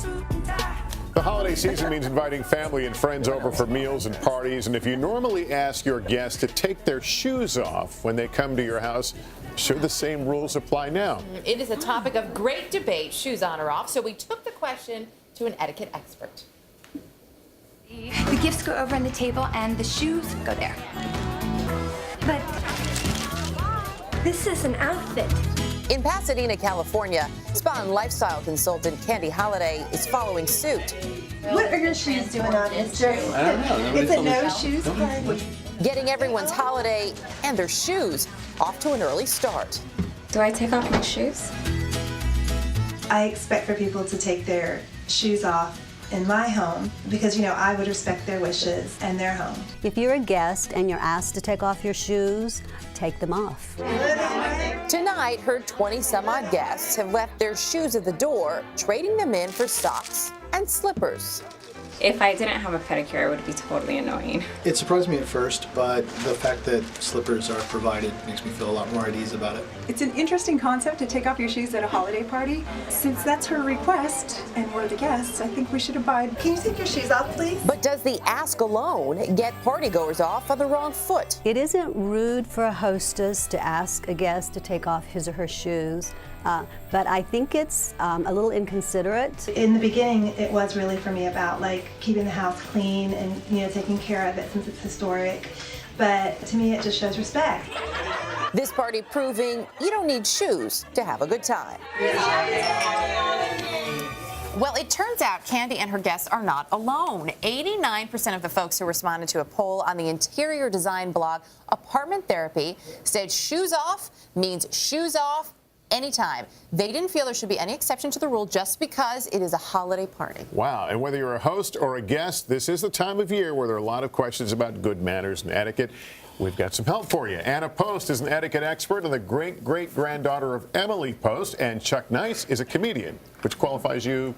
The holiday season means inviting family and friends over for meals and parties. And if you normally ask your guests to take their shoes off when they come to your house, should the same rules apply now? It is a topic of great debate, shoes on or off. So we took the question to an etiquette expert. The gifts go over on the table and the shoes go there. But this is an outfit. In Pasadena, California, spa and lifestyle consultant Candy Holliday is following suit. What are your shoes doing on Instagram? I don't know. It's a no shoes party. Getting everyone's holiday and their shoes off to an early start. Do I take off my shoes? I expect for people to take their shoes off in my home because, you know, I would respect their wishes and their home. If you're a guest and you're asked to take off your shoes, take them off. Tonight, her 20-some-odd guests have left their shoes at the door, trading them in for socks and slippers. If I didn't have a pedicure, it would be totally annoying. It surprised me at first, but the fact that slippers are provided makes me feel a lot more at ease about it. It's an interesting concept to take off your shoes at a holiday party. Since that's her request and we're the guests, I think we should abide. Can you take your shoes off, please? But does the ask alone get partygoers off on the wrong foot? It isn't rude for a hostess to ask a guest to take off his or her shoes, but I think it's a little inconsiderate. In the beginning, it was really for me about like keeping the house clean and, you know, taking care of it since it's historic. But to me, it just shows respect. This party proving you don't need shoes to have a good time. Well, it turns out Candy and her guests are not alone. 89% of the folks who responded to a poll on the interior design blog Apartment Therapy said shoes off means shoes off anytime. They didn't feel there should be any exception to the rule just because it is a holiday party. Wow. And whether you're a host or a guest, this is the time of year where there are a lot of questions about good manners and etiquette. We've got some help for you. Anna Post is an etiquette expert and the great-great-granddaughter of Emily Post, and Chuck Nice is a comedian, which qualifies you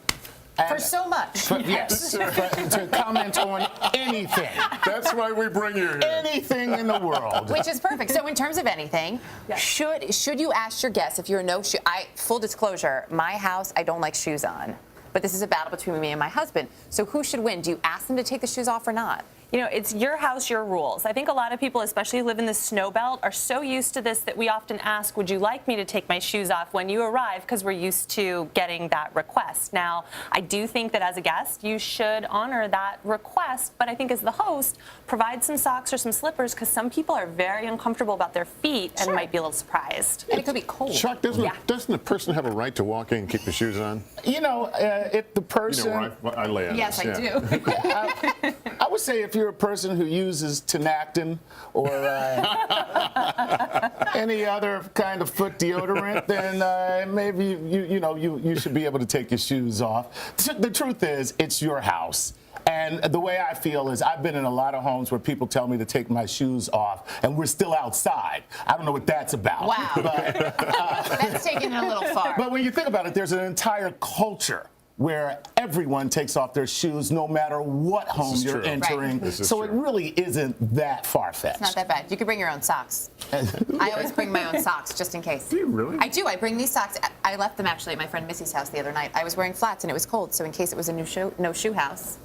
for so much. Yes, to comment on anything. That's why we bring you here. Anything in the world. Which is perfect. So in terms of anything, should you ask your guests if you're no shoe? Full disclosure, my house, I don't like shoes on. But this is a battle between me and my husband. So who should win? Do you ask them to take the shoes off or not? You know, it's your house, your rules. I think a lot of people, especially who live in the snow belt, are so used to this that we often ask, would you like me to take my shoes off when you arrive? Because we're used to getting that request. Now, I do think that as a guest, you should honor that request. But I think as the host, provide some socks or some slippers because some people are very uncomfortable about their feet and might be a little surprised. And it could be cold. Chuck, doesn't the person have a right to walk in and keep the shoes on? You know, if the person... You know where I lay on Yes, this, I do. I would say if you're a person who uses Tinactin or any other kind of foot deodorant, then maybe you should be able to take your shoes off. The truth is, it's your house. And the way I feel is I've been in a lot of homes where people tell me to take my shoes off, and we're still outside. I don't know what that's about. Wow. But, that's taking it a little far. But when you think about it, there's an entire culture where everyone takes off their shoes no matter what home you're entering. Right. So it really isn't that far-fetched. It's not that bad. You could bring your own socks. I always bring my own socks just in case. Do you really? I do. I bring these socks. I left them actually at my friend Missy's house the other night. I was wearing flats and it was cold, so in case it was a no shoe house,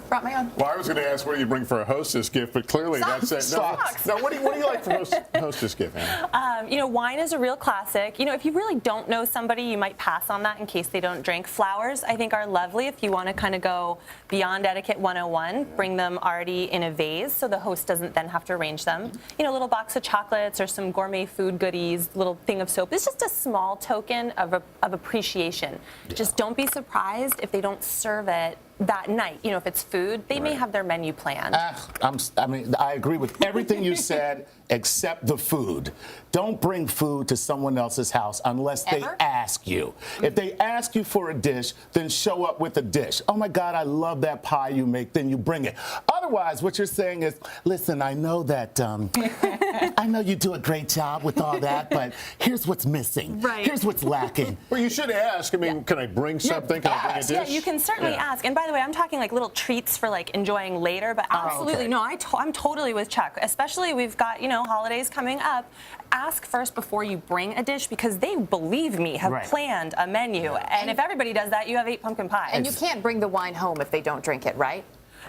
brought my own. Well, I was going to ask what do you bring for a hostess gift, but clearly Socks. that's it. No, what do you like for hostess gift, Anna? You know, wine is a real classic. You know, if you really don't know somebody, you might pass on that in case they don't drink. Flowers, I think, are lovely if you want to kind of go beyond etiquette 101. Bring them already in a vase so the host doesn't then have to arrange them. You know, a little box of chocolates or some gourmet food goodies, little thing of soap. It's just a small token of appreciation. Yeah. Just don't be surprised if they don't serve it that night. You know, if it's food, they may have their menu planned. I agree with everything you said except the food. Don't bring food to someone else's house unless they ask you. If they ask you for a dish, then show up with a dish. Oh my God, I love that pie you make, then you bring it. Otherwise, what you're saying is, listen, I know that, I know you do a great job with all that, but here's what's missing. Right. Here's what's lacking. Well, you should ask. I mean, can I bring something? Can I bring a dish? Yeah, you can certainly ask. And by the way, I'm talking like little treats for like enjoying later, but absolutely, no, I'm totally with Chuck. Especially we've got, you know, holidays coming up, ask first before you bring a dish because they, believe me, have planned a menu. And if everybody does that, you have 8 pumpkin pies. And you can't bring the wine home if they don't drink it, right?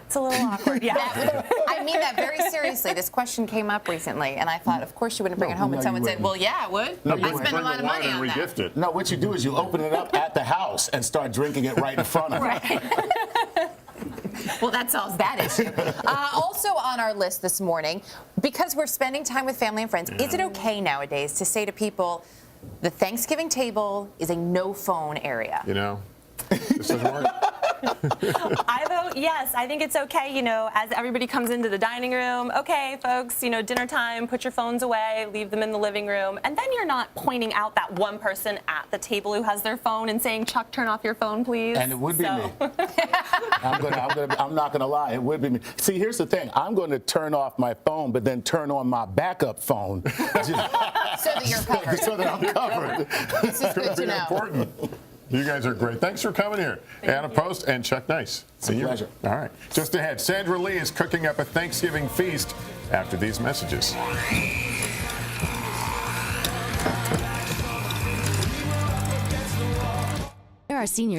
It's a little awkward, yeah. I mean that very seriously. This question came up recently, and I thought, of course you wouldn't bring it home. And someone said, well, yeah, I would. No, I spend a lot of money on that. It. No, what you do is you open it up at the house and start drinking it right in front of them. Well, that solves that issue. Also on our list this morning, because we're spending time with family and friends, is it okay nowadays to say to people, the Thanksgiving table is a no phone area? You know, this doesn't work. I vote yes. I think it's okay, as everybody comes into the dining room. Okay, folks, dinner time, put your phones away, leave them in the living room. And then you're not pointing out that one person at the table who has their phone and saying, Chuck, turn off your phone, please. And it would be me. I'm not going to lie. It would be me. See, here's the thing. I'm going to turn off my phone, but then turn on my backup phone. So that you're covered. So that I'm covered. This is good to know. Important. You guys are great. Thanks for coming here. Anna Post and Chuck Nice. It's a pleasure. All right. Just ahead, Sandra Lee is cooking up a Thanksgiving feast after these messages. There are seniors